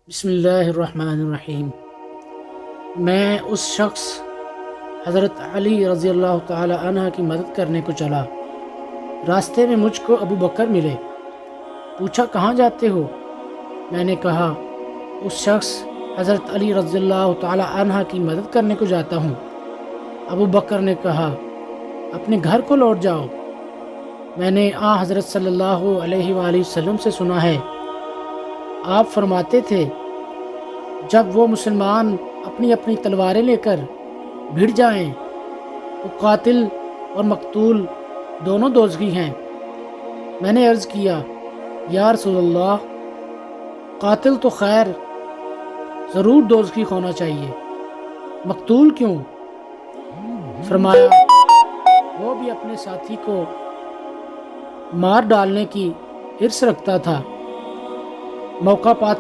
بسم اللہ الرحمن الرحیم۔ میں اس شخص حضرت علی رضی اللہ تعالی عنہ کی مدد کرنے کو چلا۔ راستے میں مجھ کو ابو بکر ملے۔ پوچھا کہاں جاتے ہو؟ میں نے کہا اس شخص حضرت علی رضی اللہ تعالی عنہ کی مدد کرنے کو جاتا ہوں۔ ابو بکر نے کہا اپنے گھر کو لوٹ جاؤ۔ میں نے حضرت صلی اللہ علیہ وآلہ وسلم سے سنا ہے، آپ فرماتے تھے جب وہ مسلمان اپنی اپنی تلواریں لے کر بھیڑ جائیں تو قاتل اور مقتول دونوں دوزخی ہیں۔ میں نے عرض کیا یا رسول اللہ، قاتل تو خیر ضرور دوزخی ہونا چاہیے، مقتول کیوں؟ فرمایا وہ بھی اپنے ساتھی کو مار ڈالنے کی حرص رکھتا تھا، موقع پاتے